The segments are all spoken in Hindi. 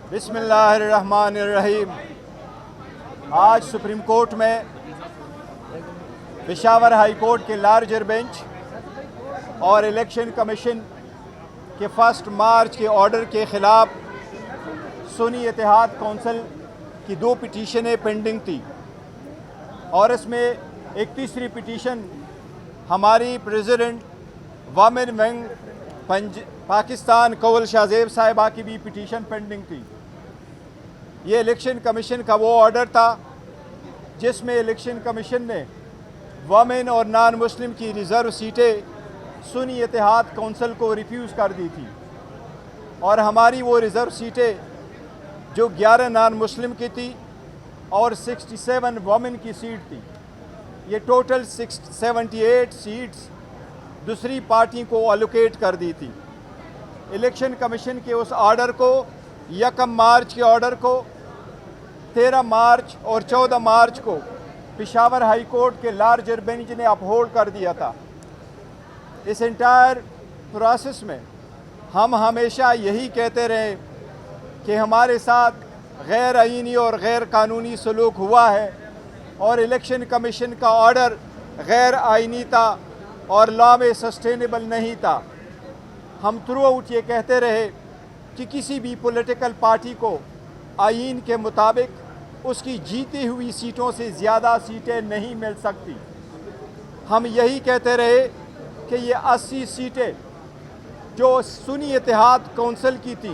बिस्मिल्लाहिर्रहमानिर्रहीम। आज सुप्रीम कोर्ट में पेशावर हाई कोर्ट के लार्जर बेंच और इलेक्शन कमीशन के 1 मार्च के ऑर्डर के ख़िलाफ़ सुन्नी इत्तेहाद कौंसिल की 2 पिटीशनें पेंडिंग थी और इसमें एक तीसरी पिटीशन हमारी president women wing Pakistan Kaul Shahzeb साहिबा की भी पिटीशन पेंडिंग थी। ये इलेक्शन कमीशन का वो ऑर्डर था जिसमें इलेक्शन कमीशन ने वमेन और नॉन मुस्लिम की रिज़र्व सीटें सुन्नी इत्तेहाद कौंसिल को रिफ्यूज़ कर दी थी और हमारी वो रिज़र्व सीटें जो 11 नॉन मुस्लिम की थी और 67 वमेन की सीट थी, ये टोटल 78 सीट्स दूसरी पार्टी को एलोकेट कर दी थी। इलेक्शन कमीशन के उस ऑर्डर को 1 मार्च के ऑर्डर को 13 मार्च और 14 मार्च को पेशावर हाई कोर्ट के लार्जर बेंच ने अपहोल्ड कर दिया था। इस एंटायर प्रोसेस में हम हमेशा यही कहते रहे कि हमारे साथ गैर आईनी और गैर कानूनी सलूक हुआ है और इलेक्शन कमीशन का ऑर्डर गैर आईनी था और लॉ में सस्टेनेबल नहीं था। हम थ्रू आउट ये कहते रहे कि किसी भी पॉलिटिकल पार्टी को आईन के मुताबिक उसकी जीती हुई सीटों से ज़्यादा सीटें नहीं मिल सकती। हम यही कहते रहे कि ये 80 सीटें जो सुन्नी इत्तेहाद कौंसिल की थी,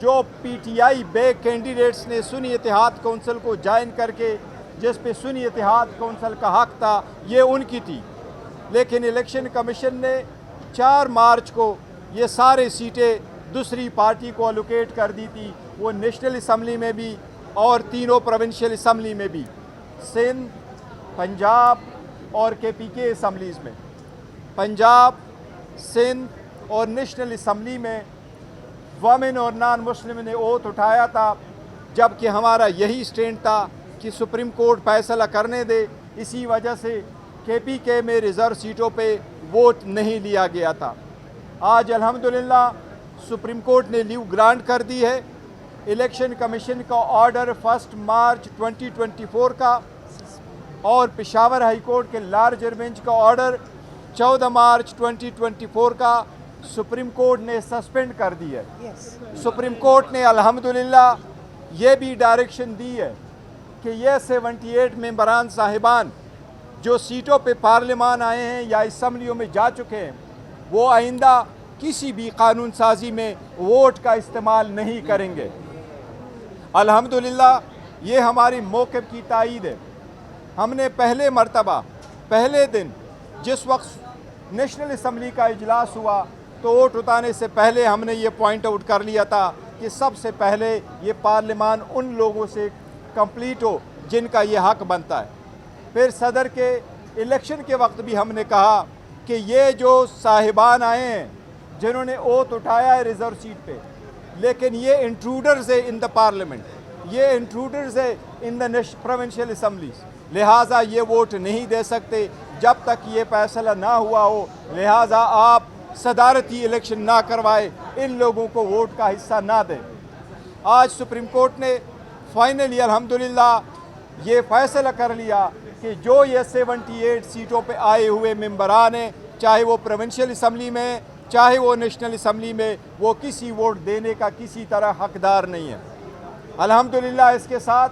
जो पीटीआई बैक कैंडिडेट्स ने सुन्नी इत्तेहाद कौंसिल को ज्वाइन करके जिस पे सुन्नी इत्तेहाद कौंसिल का हक था, ये उनकी थी। लेकिन इलेक्शन कमीशन ने 4 मार्च को ये सारे सीटें दूसरी पार्टी को एलोकेट कर दी थी, वो नेशनल असम्बली में भी और तीनों प्रोविंशियल असम्बली में भी, सिंध, पंजाब और केपीके असम्बलीज़ में। पंजाब, सिंध और नेशनल असम्बली में वमेन और नॉन मुस्लिम ने ओथ उठाया था, जबकि हमारा यही स्टैंड था कि सुप्रीम कोर्ट फैसला करने दे। इसी वजह से केपीके में रिज़र्व सीटों पे वोट नहीं लिया गया था। आज अल्हम्दुलिल्लाह सुप्रीम कोर्ट ने लीव ग्रांट कर दी है। इलेक्शन कमीशन का ऑर्डर 1 मार्च 2024 का और पेशावर हाई कोर्ट के लार्जर बेंच का ऑर्डर 14 मार्च 2024 का सुप्रीम कोर्ट ने सस्पेंड कर दी है। सुप्रीम कोर्ट ने अल्हम्दुलिल्लाह ये भी डायरेक्शन दी है कि ये 78 मेंबरान साहिबान जो सीटों पे पार्लियामान आए हैं या असम्बलियों में जा चुके हैं, वो आइंदा किसी भी कानून साजी में वोट का इस्तेमाल नहीं करेंगे। अल्हम्दुलिल्लाह ये हमारी मौक़िफ़ की तायीद है। हमने पहले मर्तबा पहले दिन जिस वक्त नेशनल असम्बली का इजलास हुआ तो वोट उठाने से पहले हमने ये पॉइंट आउट कर लिया था कि सबसे पहले ये पार्लियामान उन लोगों से कंप्लीट हो जिनका ये हक बनता है। फिर सदर के इलेक्शन के वक्त भी हमने कहा कि ये जो साहिबान आए हैं जिन्होंने ओथ उठाया है रिज़र्व सीट पे, लेकिन ये इंट्रूडर्स है इन द पार्लियामेंट, ये इंट्रूडर्स है इन द प्रोविंशियल असम्बलीज, लिहाजा ये वोट नहीं दे सकते जब तक ये फैसला ना हुआ हो। लिहाजा आप सदारती इलेक्शन ना करवाए, इन लोगों को वोट का हिस्सा ना दें। आज सुप्रीम कोर्ट ने फाइनली अल्हम्दुलिल्लाह ये फैसला कर लिया कि जो ये 78 सीटों पे आए हुए मेंबरान हैं, चाहे वो प्रोविंशियल असम्बली में चाहे वो नेशनल असम्बली में, वो किसी वोट देने का किसी तरह हकदार नहीं है। अल्हम्दुलिल्लाह इसके साथ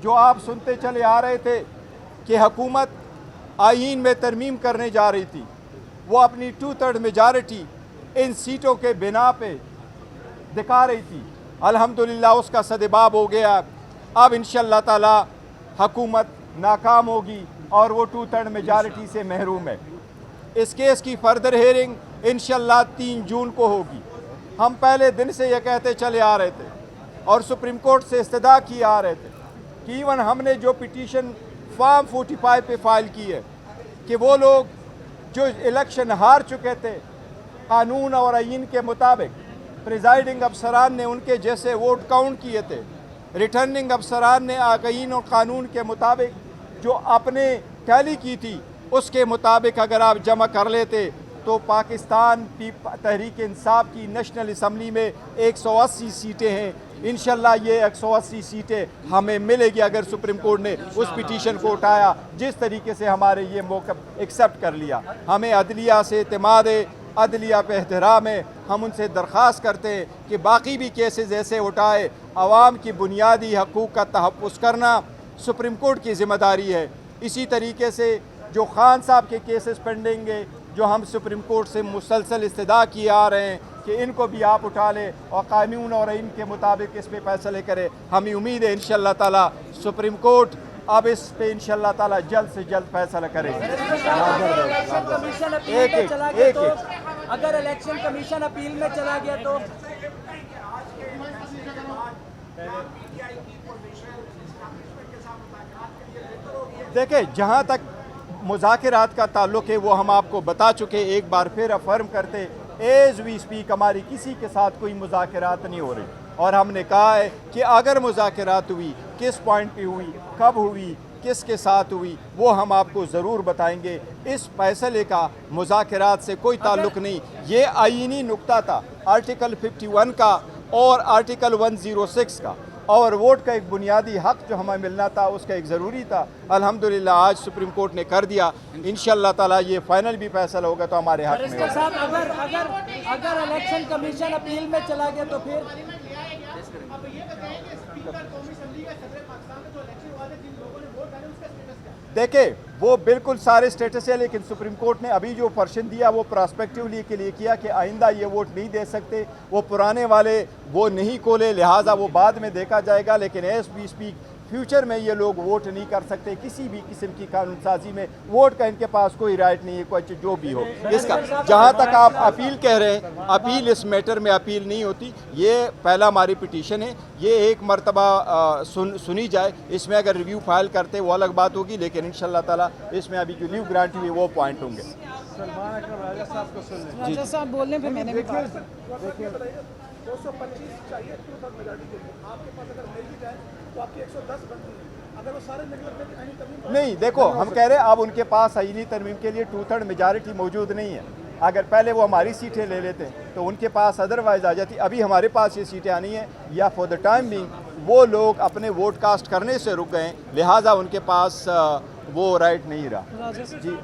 जो आप सुनते चले आ रहे थे कि हुकूमत आईन में तरमीम करने जा रही थी, वो अपनी 2/3 मेजॉरिटी इन सीटों के बिना पे दिखा रही थी। अल्हम्दुलिल्लाह उसका सदबाब हो गया। अब इंशाअल्लाह ताला हुकूमत नाकाम होगी और वो 2/3 मेजॉरिटी से महरूम है। इस केस की फर्दर हेयरिंग इंशाअल्लाह 3 जून को होगी। हम पहले दिन से ये कहते चले आ रहे थे और सुप्रीम कोर्ट से इस्तदा किए आ रहे थे कि इवन हमने जो पिटीशन फॉर्म 45 पे फाइल की है कि वो लोग जो इलेक्शन हार चुके थे कानून और आईन के मुताबिक, प्रिजाइडिंग अफसरान ने उनके जैसे वोट काउंट किए थे, रिटर्निंग अफसरान ने आईन और कानून के मुताबिक जो आपने टैली की थी उसके मुताबिक अगर आप जमा कर लेते तो पाकिस्तान तहरीक इंसाफ की नेशनल असम्बली में 180 सीटें हैं, इंशाल्लाह ये 180 सीटें हमें मिलेगी अगर सुप्रीम कोर्ट ने उस पिटीशन को उठाया, जिस तरीके से हमारे ये मौक़िफ़ एक्सेप्ट कर लिया। हमें अदलिया से एतमाद है, अदलिया पे एहतराम है। हम उनसे दरख्वास्त करते हैं कि बाकी भी केसेस ऐसे उठाए। आवाम की बुनियादी हकूक़ का तहफ़्फ़ुज़ करना सुप्रीम कोर्ट की ज़िम्मेदारी है। इसी तरीके से जो खान साहब के केसेस पेंडिंग है, जो हम सुप्रीम कोर्ट से मुसलसल इस्तदा किए आ रहे हैं कि इनको भी आप उठा लें और कानून और आइन के मुताबिक इस पे फैसले करें। हमें उम्मीद है इंशाअल्लाह ताला सुप्रीम कोर्ट अब इस पे इंशाअल्लाह ताला जल्द से जल्द फैसला करेगी। अगर इलेक्शन कमीशन अपील में चला गया तो देखिए, जहाँ तक मुज़ाकरात का ताल्लुक़ है वो हम आपको बता चुके, एक बार फिर अफर्म करते एज़ वी स्पीक हमारी किसी के साथ कोई मुज़ाकरात नहीं हो रही। और हमने कहा है कि अगर मुज़ाकरात हुई, किस पॉइंट पे हुई, कब हुई, किसके साथ हुई, वो हम आपको ज़रूर बताएंगे। इस फैसले का मुज़ाकरात से कोई ताल्लुक़ नहीं। ये आईनी नुक्ता था आर्टिकल 51 का और आर्टिकल 106 का, और वोट का एक बुनियादी हक़ जो हमें मिलना था उसका एक ज़रूरी था। अल्हम्दुलिल्लाह आज सुप्रीम कोर्ट ने कर दिया। इंशाअल्लाह ताला ये फाइनल भी फैसला होगा तो हमारे हक़ में होगा। अगर इलेक्शन कमीशन अपील में चला गया तो फिर देखिए, वो बिल्कुल सारे स्टेटस है, लेकिन सुप्रीम कोर्ट ने अभी जो वर्शन दिया वो प्रॉस्पेक्टिवली के लिए किया कि आइंदा ये वोट नहीं दे सकते। वो पुराने वाले वो नहीं खोले, लिहाजा वो बाद में देखा जाएगा। लेकिन एज वी स्पीक फ्यूचर में ये लोग वोट नहीं कर सकते। किसी भी किस्म की कानून साजी में वोट का इनके पास कोई राइट नहीं है, कोई जो भी हो इसका। जहाँ तक आप अपील कह रहे हैं, अपील इस मैटर में अपील नहीं होती। ये पहला हमारी पिटीशन है, ये एक मरतबा सुनी जाए। इसमें अगर रिव्यू फाइल करते वो अलग बात होगी, लेकिन इंशाअल्लाह ताला इसमें अभी जो लीव ग्रांट हुई वो पॉइंट होंगे। सलमान अकरम राजा साहब को सुन लें। राजा साहब बोलने पे मैंने भी कहा 225 चाहिए, 2/3 मेजॉरिटी के लिए आपके पास अगर मिल भी जाए तो आपकी 110 बनती है। अगर वो सारे निकल आईनी तरमीम नहीं, देखो हम कह रहे हैं अब उनके पास आईनी तरमीम के लिए 2/3 मेजॉरिटी मौजूद नहीं है। अगर पहले वो हमारी सीटें ले लेते तो उनके पास अदरवाइज आ जाती। अभी हमारे पास ये सीटें आनी है, या फॉर द टाइम बिंग वो लोग अपने वोट कास्ट करने से रुक गए, लिहाजा उनके पास वो राइट नहीं रहा। जी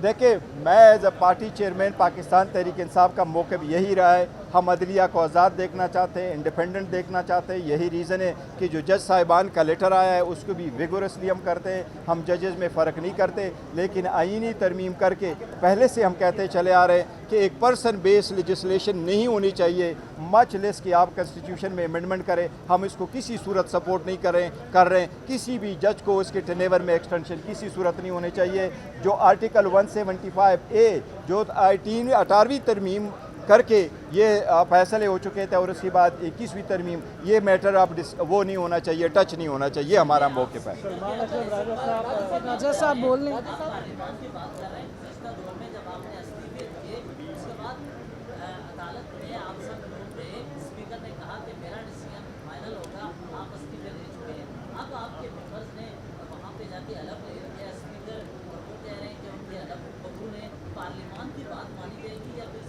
देखिए, मैं as a party chairman Pakistan Tehreek Insaf का मौक़िफ़ यही रहा है। हम अदलिया को आज़ाद देखना चाहते हैं, इंडिपेंडेंट देखना चाहते हैं। यही रीज़न है कि जो जज साहिबान का लेटर आया है उसको भी विगोरसली हम करते हैं। हम जजेस में फ़र्क नहीं करते, लेकिन आईनी तरमीम करके पहले से हम कहते चले आ रहे हैं कि एक पर्सन बेस्ड लेजिस्लेशन नहीं होनी चाहिए, मच लेस कि आप कॉन्स्टिट्यूशन में अमेंडमेंट करें। हम इसको किसी सूरत सपोर्ट नहीं कर रहे हैं। किसी भी जज को उसके टेनेवर में एक्सटेंशन किसी सूरत नहीं होनी चाहिए। जो आर्टिकल 175A जो 18वीं तरमीम करके ये फैसले हो चुके थे, और उसके बाद 21वीं तरमीम, ये मैटर अब वो नहीं होना चाहिए, टच नहीं होना चाहिए। हमारा मौक़िफ़ है। सलमान अकरम राजा साहब बोलने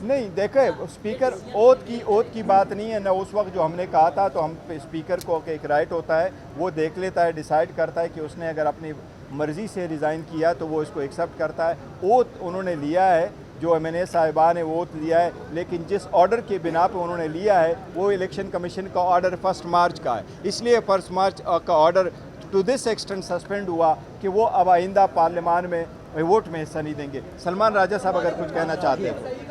नहीं, देखें, स्पीकर ओथ की बात नहीं है ना। उस वक्त जो हमने कहा था तो हम स्पीकर को एक राइट होता है, वो देख लेता है, डिसाइड करता है कि उसने अगर अपनी मर्ज़ी से रिज़ाइन किया तो वो इसको एक्सेप्ट करता है। ओथ उन्होंने लिया है, जो MNA साहिबान ने वो ओथ लिया है, लेकिन जिस ऑर्डर के बिना पे उन्होंने लिया है वो इलेक्शन कमीशन का ऑर्डर 1 मार्च का है। इसलिए 1 मार्च का order to this extent suspend हुआ कि वो अब आइंदा पार्लियामान में वोट में हिस्सा नहीं देंगे। सलमान राजा साहब अगर कुछ कहना चाहते हैं।